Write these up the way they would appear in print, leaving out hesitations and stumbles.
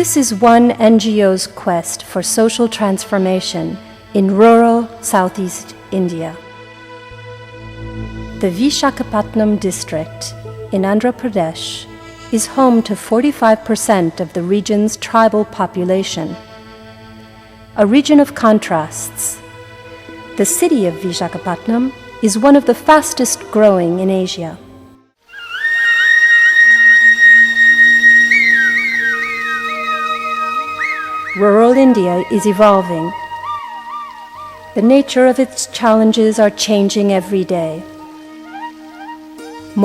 This is one NGO's quest for social transformation in rural Southeast India. The Visakhapatnam district in Andhra Pradesh is home to 45% of the region's tribal population. A region of contrasts, the city of Visakhapatnam is one of the fastest growing in Asia. Rural India is evolving. The nature of its challenges are changing every day.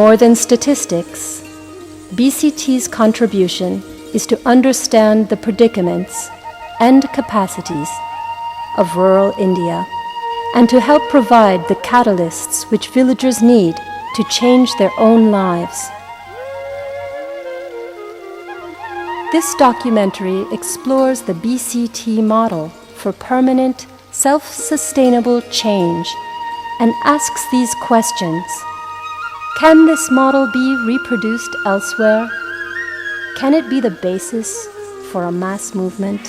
More than statistics, BCT's contribution is to understand the predicaments and capacities of rural India and to help provide the catalysts which villagers need to change their own lives. This documentary explores the BCT model for permanent, self-sustainable change and asks these questions. Can this model be reproduced elsewhere? Can it be the basis for a mass movement?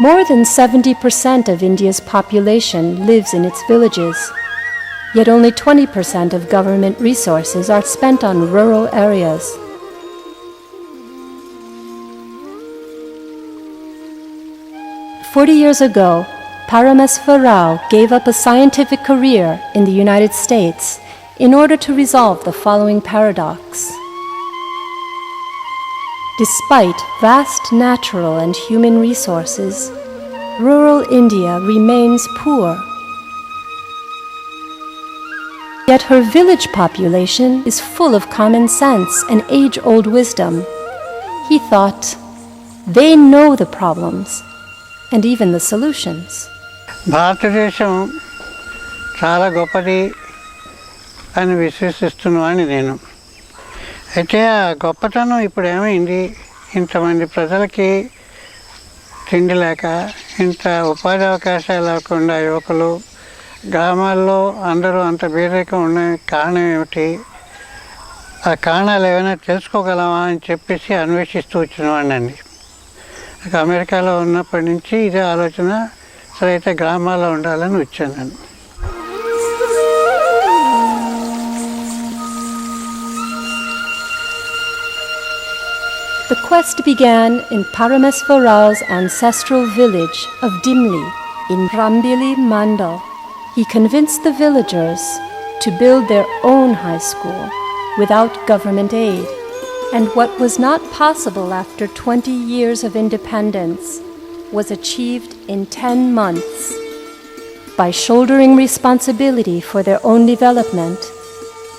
More than 70% of India's population lives in its villages, yet only 20% of government resources are spent on rural areas. "40 years ago, Parameswara gave up a scientific career in the United States in order to resolve the following paradox. Despite vast natural and human resources, rural India remains poor. Yet her village population is full of common sense and age-old wisdom." He thought, they know the problems and even the solutions. భారతదేశం చాలా గొప్పది అని విశ్వసిస్తున్నాను నేను. అయితే ఆ గొప్పతనం ఇప్పుడు ఏమైంది? ఇంతమంది ప్రజలకి తిండి లేక, ఇంత ఉపాధి అవకాశాలు లేకుండా యువకులు గ్రామాల్లో అందరూ అంత బీదరికం ఉన్న కారణం ఏమిటి? ఆ కారణాలు ఏమైనా తెలుసుకోగలమా అని చెప్పేసి అన్వేషిస్తూ వచ్చినవాడినండి. అమెరికాలో ఉన్నప్పటి నుంచి ఇదే ఆలోచన, సరే అయితే గ్రామాల్లో ఉండాలని వచ్చాను. The quest began in Parameswara's ancestral village of Dimli in Rambili Mandal. He convinced the villagers to build their own high school without government aid. And what was not possible after 20 years of independence was achieved in 10 months. By shouldering responsibility for their own development,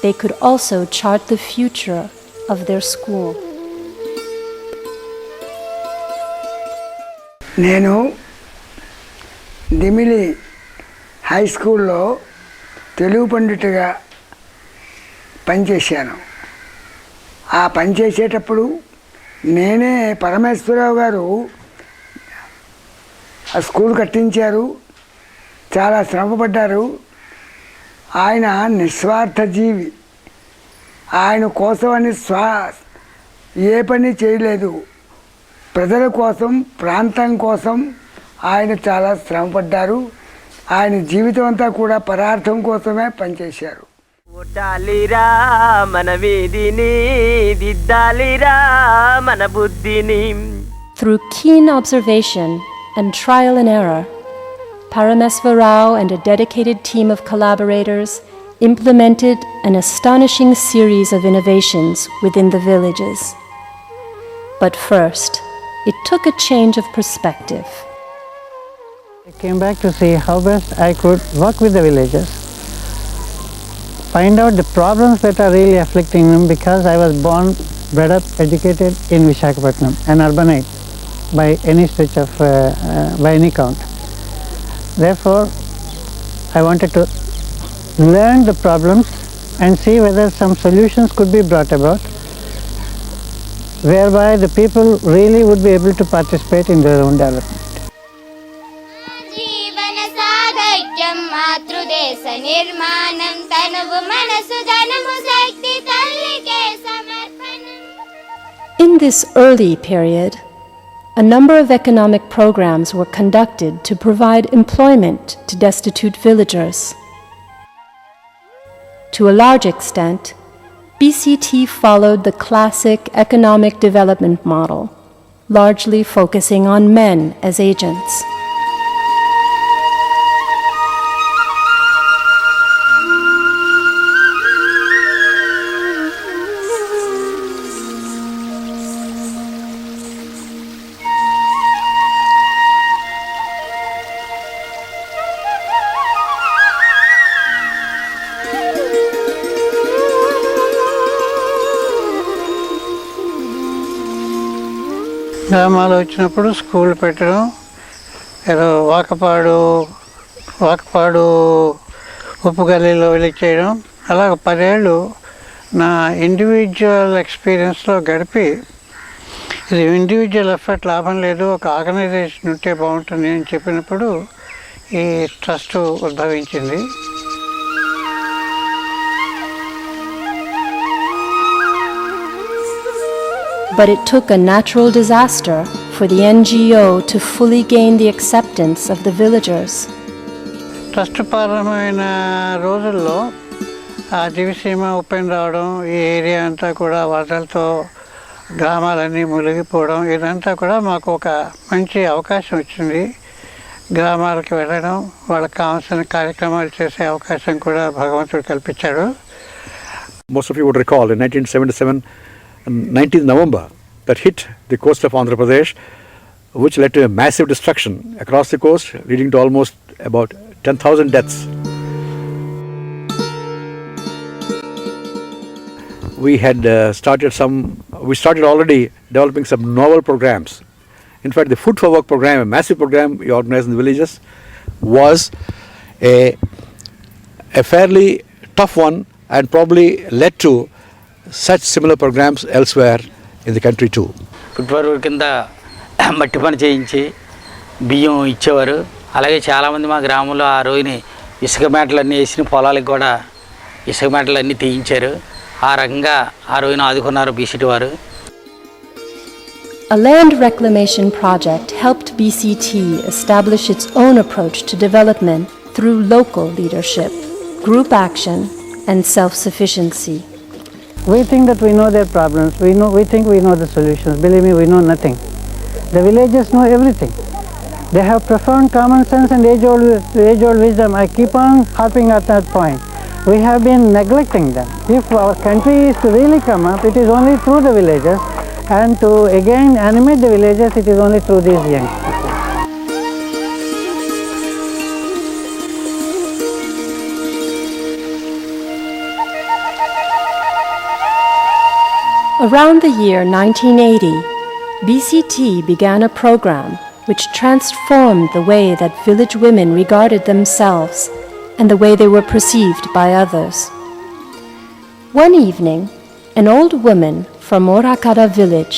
they could also chart the future of their school. నేను దిమిలి high స్కూల్లో తెలుగు పండితుడిగా పనిచేశాను. ఆ పనిచేసేటప్పుడు నేనే పరమేశ్వరరావు గారు ఆ school కట్టించారు, చాలా శ్రమపడ్డారు. ఆయన నిస్వార్థ జీవి. ఆయన కోసమని ఏ పని చేయలేదు. ప్రజల కోసం, ప్రాంతం కోసం ఆయన చాలా శ్రమపడ్డారు. ఆయన జీవితం అంతా కూడా పరార్థం కోసమే పనిచేశారు. ఓటాలిరా మన వీధిని, దిద్దాలిరా మన బుద్ధిని. Through keen observation and trial and error, Parameswara and a dedicated team of collaborators implemented an astonishing series of innovations within the villages. But first, it took a change of perspective. I came back to see how best I could work with the villagers, find out the problems that are really afflicting them, because I was born, bred up, educated in Visakhapatnam, an urbanite by any stretch of, by any count. Therefore, I wanted to learn the problems and see whether some solutions could be brought about, whereby the people really would be able to participate in their own development. జీవన సాధక్యం మాతృదేశ నిర్మాణం తనువు మనసు ధనము శక్తి తల్లికే సమర్పణం. During this early period, a number of economic programs were conducted to provide employment to destitute villagers. To a large extent, BCT followed the classic economic development model, largely focusing on men as agents. గ్రామాలు వచ్చినప్పుడు school పెట్టడం, ఏదో వాకపాడు ఉప్పు గల్లీలో వెళ్ళి చేయడం, అలాగ 10 ఏళ్ళు నా ఇండివిజువల్ ఎక్స్పీరియన్స్లో గడిపి ఇది ఇండివిజువల్ ఎఫర్ట్ లాభం లేదు, ఒక ఆర్గనైజేషన్ ఉంటే బాగుంటుంది అని చెప్పినప్పుడు ఈ ట్రస్ట్ ఉద్భవించింది. But it took a natural disaster for the NGO to fully gain the acceptance of the villagers. Trust ప్రారంభమైన రోజుల్లో ఆ దివిసీమ ఓపెన్ రావడం, ఈ ఏరియా అంతా కూడా వరదలతో గ్రామాలన్నీ మునిగిపోవడం, ఇదంతా కూడా మాకు ఒక మంచి అవకాశం వచ్చింది. గ్రామాలకు వెళ్ళడం, వాళ్ళకి కావాల్సిన కార్యక్రమాలు చేసే అవకాశం కూడా భగవంతుడు కల్పించాడు. Most of you would recall in 1977, 19th November, that hit the coast of Andhra Pradesh, which led to a massive destruction across the coast, leading to almost about 10,000 deaths. We started already developing some novel programs. In fact, the Food for Work program, a massive program we organized in the villages, was a fairly tough one and probably led to such similar programs elsewhere in the country too. Food for work కింద మట్టి పని చేయించి బియ్యం ఇచ్చేవారు. అలాగే చాలామంది మా గ్రామంలో ఆ రోజుని ఇసుక మేటలన్నీ వేసిన పొలాలకు కూడా ఇసుక మేటలన్నీ తీయించారు. ఆ రకంగా ఆ రోజున ఆదుకున్నారు బీసీటీ వారు. A land reclamation project helped BCT establish its own approach to development through local leadership, group action, and self-sufficiency. We think that we know their problems, we think we know the solutions. Believe me, we know nothing. The villagers know everything. They have profound common sense and age-old wisdom. I keep on harping at that point. We have been neglecting them. If our country is to really come up, it is only through the villagers, and to again animate the villagers, it is only through these young people. Around the year 1980, BCT began a program which transformed the way that village women regarded themselves and the way they were perceived by others. One evening, an old woman from Orakada village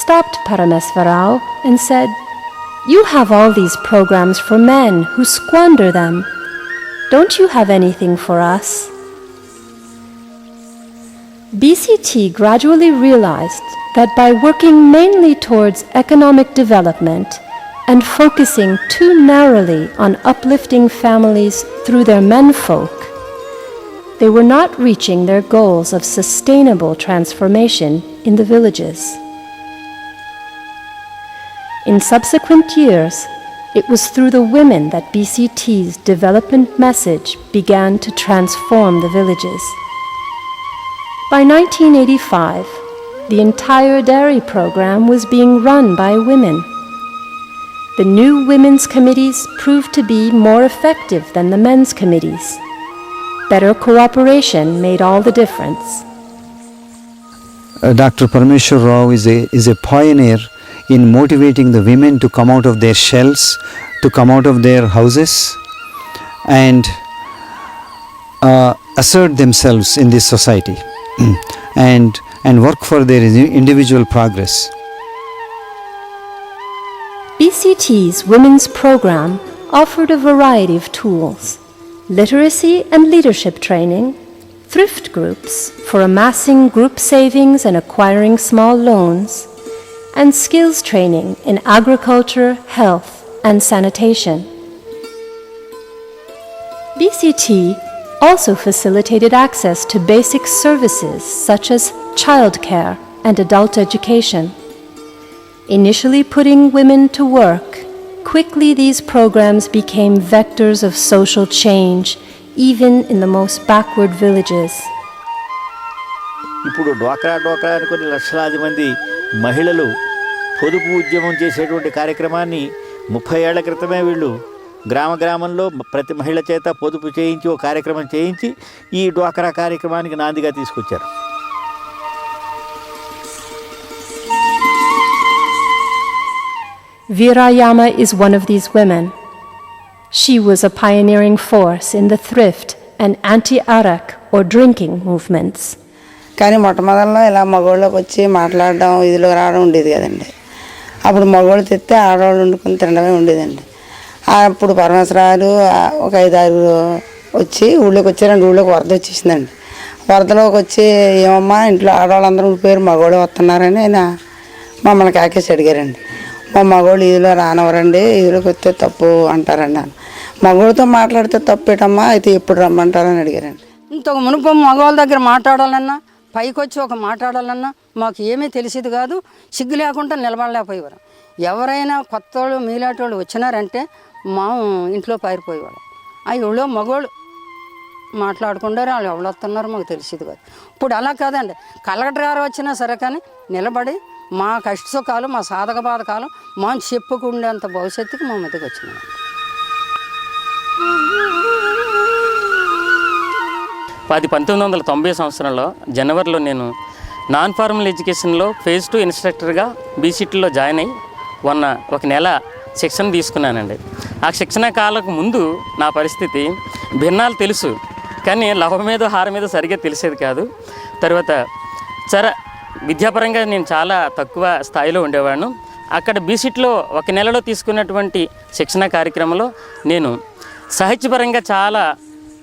stopped Parameswara and said, "You have all these programs for men who squander them. Don't you have anything for us?" BCT gradually realized that by working mainly towards economic development and focusing too narrowly on uplifting families through their menfolk, they were not reaching their goals of sustainable transformation in the villages. In subsequent years, it was through the women that BCT's development message began to transform the villages. By 1985, the entire dairy program was being run by women. The new women's committees proved to be more effective than the men's committees. Better cooperation made all the difference. Dr. Parameswara is a pioneer in motivating the women to come out of their shells, to come out of their houses and assert themselves in this society and work for their individual progress. BCT's women's program offered a variety of tools: literacy and leadership training, thrift groups for amassing group savings and acquiring small loans, and skills training in agriculture, health, and sanitation. BCT also facilitated access to basic services such as childcare and adult education. Initially putting women to work, quickly these programs became vectors of social change, even in the most backward villages. ఇప్పుడు డ్వాక్రా అని కొన్ని లక్షలాది మంది మహిళలు పొదుపు ఉద్యమం చేసేటువంటి కార్యక్రమాన్ని 30 ఏళ్ల క్రితమే వీళ్ళు గ్రామంలో ప్రతి మహిళ చేత పొదుపు చేయించి ఒక కార్యక్రమం చేయించి ఈ డ్వాక్రా కార్యక్రమానికి నాందిగా తీసుకొచ్చారు. Veerayama is one of these women. She was a pioneering force in the thrift and anti-arak or drinking movements. కానీ మొట్టమొదట్లో ఇలా మగవాళ్ళకి వచ్చి మాట్లాడడం ఇదిలో రావడం ఉండేది కదండి. అప్పుడు మగవాళ్ళు తెస్తే ఆడవాళ్ళు వండుకొని తినడమే ఉండేదండి. అప్పుడు పరమేశ్వరాలు ఒక 5-6 వచ్చి ఊళ్ళోకి వచ్చారండి. ఊళ్ళోకి వరద వచ్చేసిందండి. వరదలోకి వచ్చి ఏమమ్మా ఇంట్లో ఆడవాళ్ళందరూ ఉండిపోయారు, మగవాళ్ళు వస్తున్నారని ఆయన మమ్మల్ని కాకేసి అడిగారండి. మా మగవాళ్ళు ఇదిలో రానవరండి, ఇదిలోకి వస్తే తప్పు అంటారండి. మగవాళ్ళతో మాట్లాడితే తప్పేటమ్మా, అయితే ఎప్పుడు రమ్మంటారని అడిగారండి. ఇంతకు మునుపు మగవాళ్ళ దగ్గర మాట్లాడాలన్నా, పైకి వచ్చి ఒక మాట్లాడాలన్నా మాకు ఏమీ తెలిసేది కాదు. సిగ్గు లేకుండా నిలబడలేకపోయేవారు. ఎవరైనా కొత్త వాళ్ళు మీలాంటి వాళ్ళు వచ్చినారంటే మా ఇంట్లో పారిపోయేవాడు. ఆ ఎవరో మగవాళ్ళు మాట్లాడుకుంటారు, వాళ్ళు ఎవరు వస్తున్నారు మాకు తెలిసేది కాదు. ఇప్పుడు అలా కాదండి. కలెక్టర్ గారు వచ్చినా సరే కానీ నిలబడి మా కష్ట సుఖాలు, మా సాధక బాధకాలు మా చెప్పుకుండేంత భవిష్యత్తుకి మా మధ్యకి వచ్చినాయి. 1990 సంవత్సరంలో జనవరిలో నేను నాన్ ఫార్మల్ ఎడ్యుకేషన్లో ఫేజ్ 2 ఇన్స్ట్రక్టర్గా బీసీటీలో జాయిన్ అయ్యి ఒక నెల శిక్షణ తీసుకున్నానండి. ఆ శిక్షణ కాలకు ముందు నా పరిస్థితి భిన్నాలు తెలుసు, కానీ లవ మీద హార మీద సరిగ్గా తెలిసేది కాదు. తర్వాత విద్యాపరంగా నేను చాలా తక్కువ స్థాయిలో ఉండేవాడిను. అక్కడ బీసీటీలో ఒక నెలలో తీసుకున్నటువంటి శిక్షణ కార్యక్రమంలో నేను సాహిత్యపరంగా చాలా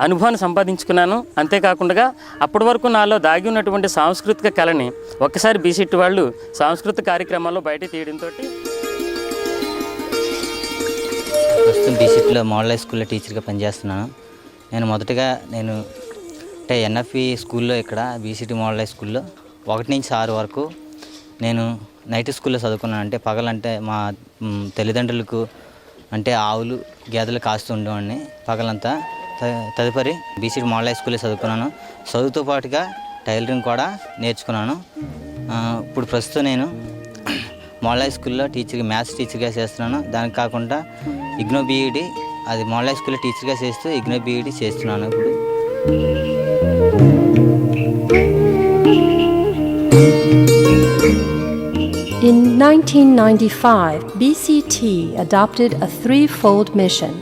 అనుభవాన్ని సంపాదించుకున్నాను. అంతేకాకుండా అప్పటి వరకు నాలో దాగి ఉన్నటువంటి సాంస్కృతిక కళని ఒక్కసారి బీసీటీ వాళ్ళు సాంస్కృతిక కార్యక్రమాల్లో బయట తీయడంతో ప్రస్తుతం బీసీటీలో మోడల్ హై స్కూల్లో టీచర్గా పనిచేస్తున్నాను. నేను మొదటగా ఎన్ఎఫ్ఈ స్కూల్లో ఇక్కడ బీసీటీ మోడల్ హై స్కూల్లో 1 నుంచి 6 వరకు నేను నైట్ స్కూల్లో చదువుకున్నాను. అంటే పగలంటే మా తల్లిదండ్రులకు ఆవులు గేదెలు కాస్తూ ఉండేవాడిని పగలంతా. తదుపరి బీసీటీ మోడల్ హై స్కూల్లో చదువుకున్నాను. చదువుతో పాటుగా టైలరింగ్ కూడా నేర్చుకున్నాను. ఇప్పుడు ప్రస్తుతం నేను మోడల్ హై స్కూల్లో మ్యాథ్స్ టీచర్గా చేస్తున్నాను. దానికి కాకుండా ఇగ్నో బీఈడి, అది మోడల్ హై స్కూల్లో టీచర్గా చేస్తూ ఇగ్నో బీఈడి చేస్తున్నాను ఇప్పుడు. In 1995, BCT adopted a threefold mission: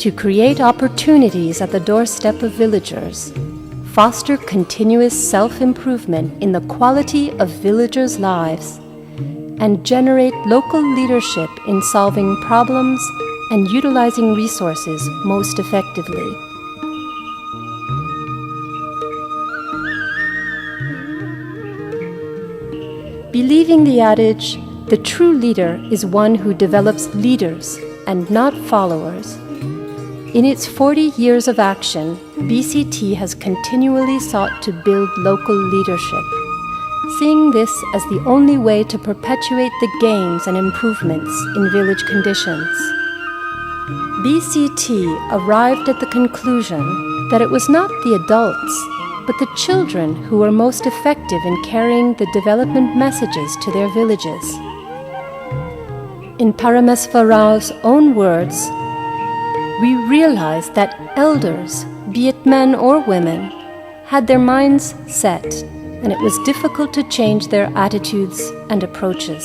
to create opportunities at the doorstep of villagers, foster continuous self-improvement in the quality of villagers' lives, and generate local leadership in solving problems and utilizing resources most effectively. Believing the adage, the true leader is one who develops leaders and not followers, in its 40 years of action, BCT has continually sought to build local leadership, seeing this as the only way to perpetuate the gains and improvements in village conditions. BCT arrived at the conclusion that it was not the adults, but the children who were most effective in carrying the development messages to their villages. In Parameswara's own words, we realized that elders, be it men or women, had their minds set, and it was difficult to change their attitudes and approaches.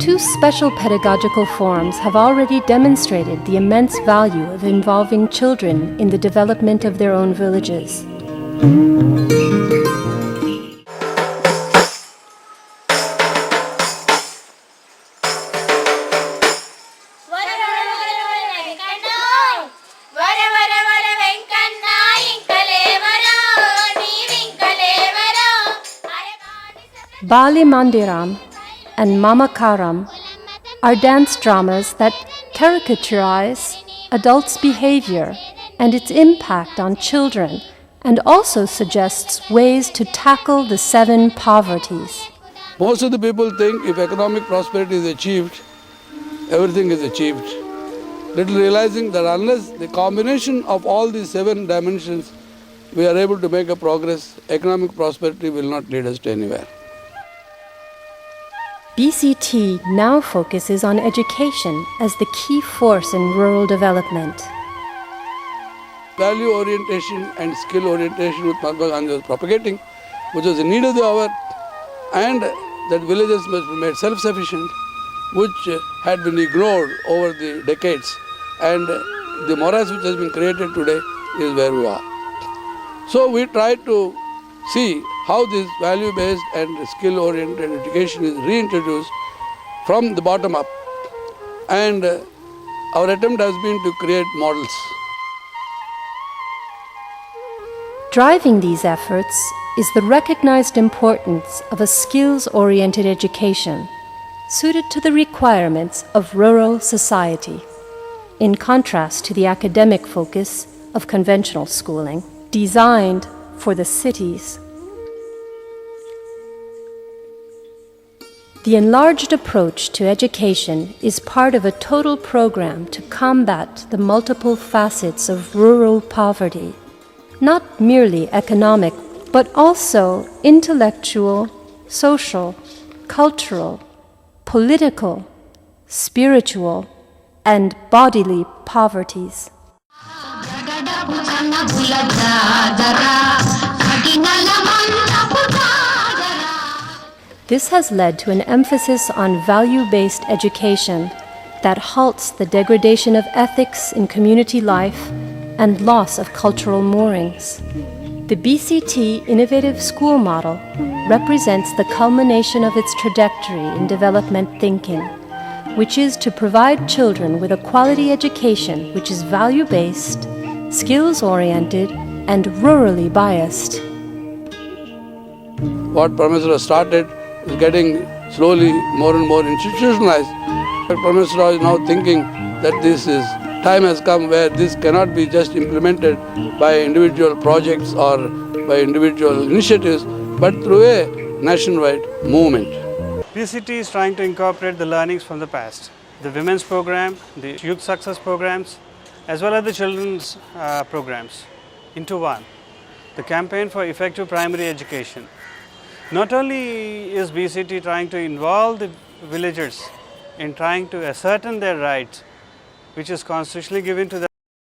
2 special pedagogical forms have already demonstrated the immense value of involving children in the development of their own villages. Bali Mandiram, and Mamakaram are dance dramas that caricaturize adults' behavior and its impact on children, and also suggests ways to tackle the 7 poverties. Most of the people think if economic prosperity is achieved, everything is achieved. Little realizing that unless the combination of all these 7 dimensions we are able to make a progress, economic prosperity will not lead us to anywhere. BCT now focuses on education as the key force in rural development. Value orientation and skill orientation which Mahatma Gandhi was propagating, which was the need of the hour, and that villages must be made self-sufficient, which had been ignored over the decades, and the morass which has been created today is where we are. So we try to see how this value-based and skill-oriented education is reintroduced from the bottom up, and our attempt has been to create models. Driving these efforts is the recognized importance of a skills-oriented education suited to the requirements of rural society, in contrast to the academic focus of conventional schooling, designed for the cities. The enlarged approach to education is part of a total program to combat the multiple facets of rural poverty, not merely economic, but also intellectual, social, cultural, political, spiritual, and bodily poverties. This has led to an emphasis on value-based education that halts the degradation of ethics in community life and loss of cultural moorings. The BCT Innovative School Model represents the culmination of its trajectory in development thinking, which is to provide children with a quality education which is value-based, skills-oriented, and rurally biased. What Parameswara started is getting slowly more and more institutionalized. Parameswara is now thinking that time has come where this cannot be just implemented by individual projects or by individual initiatives, but through a nationwide movement. BCT is trying to incorporate the learnings from the past. The women's program, the youth success programs, as well as the children's programs into one. The campaign for effective primary education. Not only is BCT trying to involve the villagers in trying to ascertain their rights, which is constitutionally given to them,